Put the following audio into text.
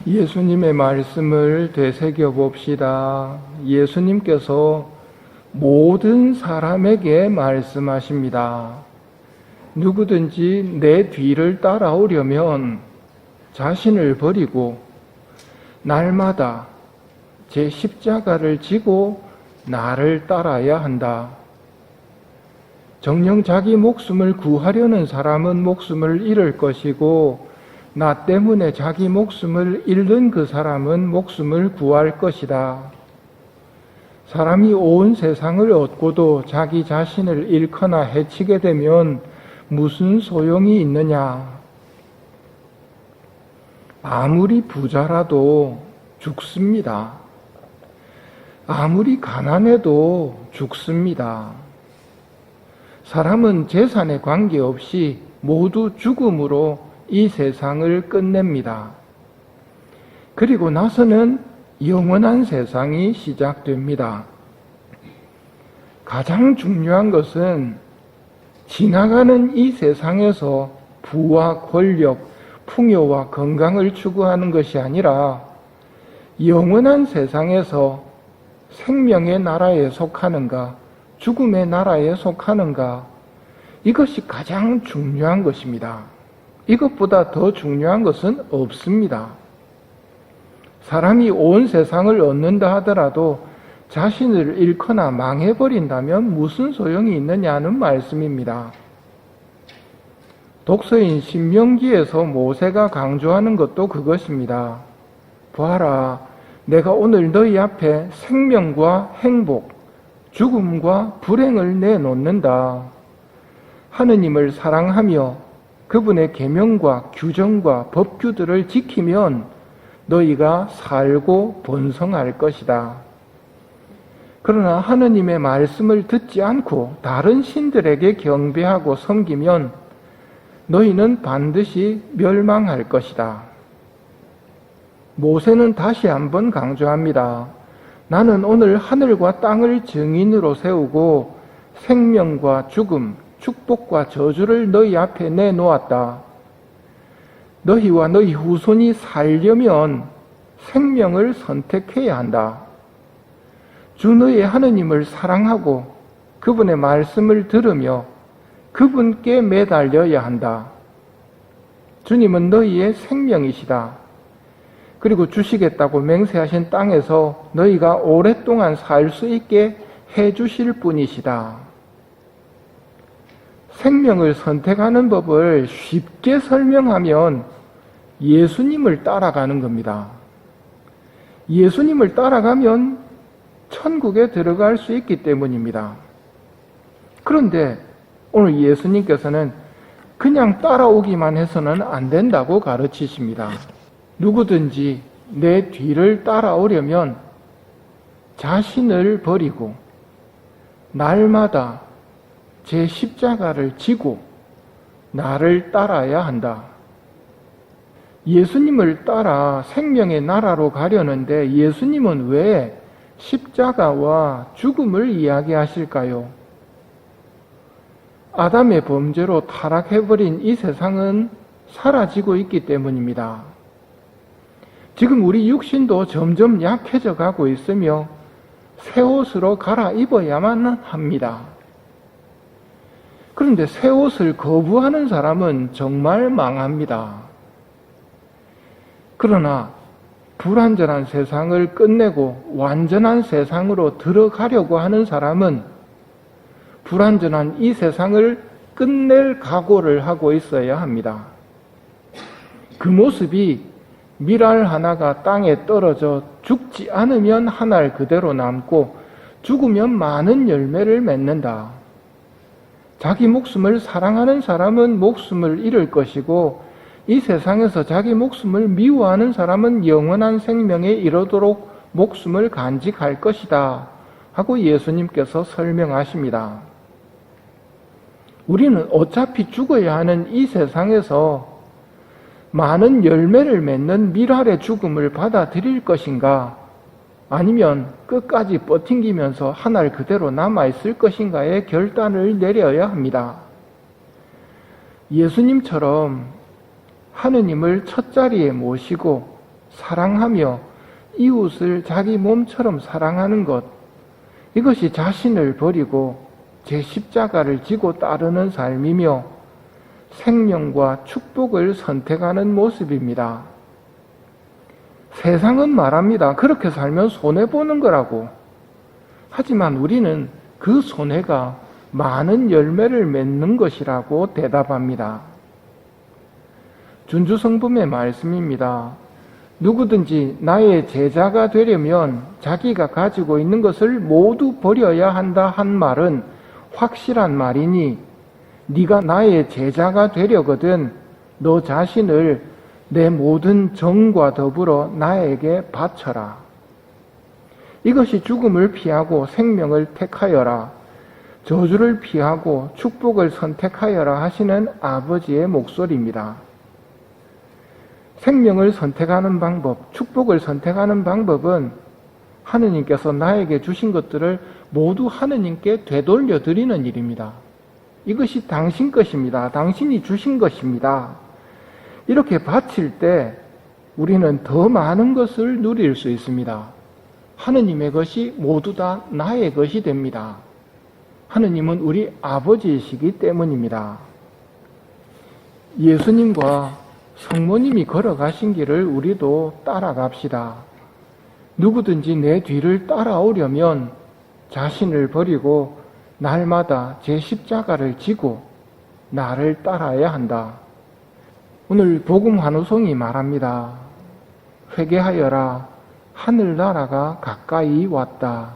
예수님의 말씀을 되새겨 봅시다. 예수님께서 모든 사람에게 말씀하십니다. 누구든지 내 뒤를 따라오려면 자신을 버리고 날마다 제 십자가를 지고 나를 따라야 한다. 정녕 자기 목숨을 구하려는 사람은 목숨을 잃을 것이고 나 때문에 자기 목숨을 잃는 그 사람은 목숨을 구할 것이다. 사람이 온 세상을 얻고도 자기 자신을 잃거나 해치게 되면 무슨 소용이 있느냐? 아무리 부자라도 죽습니다. 아무리 가난해도 죽습니다. 사람은 재산에 관계없이 모두 죽음으로 이 세상을 끝냅니다. 그리고 나서는 영원한 세상이 시작됩니다. 가장 중요한 것은 지나가는 이 세상에서 부와 권력, 풍요와 건강을 추구하는 것이 아니라 영원한 세상에서 생명의 나라에 속하는가, 죽음의 나라에 속하는가, 이것이 가장 중요한 것입니다. 이것보다 더 중요한 것은 없습니다. 사람이 온 세상을 얻는다 하더라도 자신을 잃거나 망해버린다면 무슨 소용이 있느냐는 말씀입니다. 독서인 신명기에서 모세가 강조하는 것도 그것입니다. 보아라, 내가 오늘 너희 앞에 생명과 행복, 죽음과 불행을 내놓는다. 하느님을 사랑하며 그분의 계명과 규정과 법규들을 지키면 너희가 살고 번성할 것이다. 그러나 하느님의 말씀을 듣지 않고 다른 신들에게 경배하고 섬기면 너희는 반드시 멸망할 것이다. 모세는 다시 한번 강조합니다. 나는 오늘 하늘과 땅을 증인으로 세우고 생명과 죽음, 축복과 저주를 너희 앞에 내놓았다. 너희와 너희 후손이 살려면 생명을 선택해야 한다. 주 너희 하느님을 사랑하고 그분의 말씀을 들으며 그분께 매달려야 한다. 주님은 너희의 생명이시다. 그리고 주시겠다고 맹세하신 땅에서 너희가 오랫동안 살 수 있게 해주실 분이시다. 생명을 선택하는 법을 쉽게 설명하면 예수님을 따라가는 겁니다. 예수님을 따라가면 천국에 들어갈 수 있기 때문입니다. 그런데 오늘 예수님께서는 그냥 따라오기만 해서는 안 된다고 가르치십니다. 누구든지 내 뒤를 따라오려면 자신을 버리고 날마다 제 십자가를 지고 나를 따라야 한다. 예수님을 따라 생명의 나라로 가려는데 예수님은 왜 십자가와 죽음을 이야기하실까요? 아담의 범죄로 타락해버린 이 세상은 사라지고 있기 때문입니다. 지금 우리 육신도 점점 약해져 가고 있으며 새 옷으로 갈아입어야만 합니다. 그런데 새 옷을 거부하는 사람은 정말 망합니다. 그러나 불완전한 세상을 끝내고 완전한 세상으로 들어가려고 하는 사람은 불완전한 이 세상을 끝낼 각오를 하고 있어야 합니다. 그 모습이 밀알 하나가 땅에 떨어져 죽지 않으면 한 알 그대로 남고 죽으면 많은 열매를 맺는다. 자기 목숨을 사랑하는 사람은 목숨을 잃을 것이고 이 세상에서 자기 목숨을 미워하는 사람은 영원한 생명에 이르도록 목숨을 간직할 것이다 하고 예수님께서 설명하십니다. 우리는 어차피 죽어야 하는 이 세상에서 많은 열매를 맺는 밀알의 죽음을 받아들일 것인가, 아니면 끝까지 버팅기면서 한 알 그대로 남아있을 것인가의 결단을 내려야 합니다. 예수님처럼 하느님을 첫자리에 모시고 사랑하며 이웃을 자기 몸처럼 사랑하는 것, 이것이 자신을 버리고 제 십자가를 지고 따르는 삶이며 생명과 축복을 선택하는 모습입니다. 세상은 말합니다. 그렇게 살면 손해보는 거라고. 하지만 우리는 그 손해가 많은 열매를 맺는 것이라고 대답합니다. 준주성품의 말씀입니다. 누구든지 나의 제자가 되려면 자기가 가지고 있는 것을 모두 버려야 한다 한 말은 확실한 말이니 네가 나의 제자가 되려거든 너 자신을 내 모든 정과 더불어 나에게 바쳐라. 이것이 죽음을 피하고 생명을 택하여라. 저주를 피하고 축복을 선택하여라 하시는 아버지의 목소리입니다. 생명을 선택하는 방법, 축복을 선택하는 방법은 하느님께서 나에게 주신 것들을 모두 하느님께 되돌려 드리는 일입니다. 이것이 당신 것입니다. 당신이 주신 것입니다. 이렇게 바칠 때 우리는 더 많은 것을 누릴 수 있습니다. 하느님의 것이 모두 다 나의 것이 됩니다. 하느님은 우리 아버지이시기 때문입니다. 예수님과 성모님이 걸어가신 길을 우리도 따라갑시다. 누구든지 내 뒤를 따라오려면 자신을 버리고 날마다 제 십자가를 지고 나를 따라야 한다. 오늘 복음 환호성이 말합니다. 회개하여라. 하늘나라가 가까이 왔다.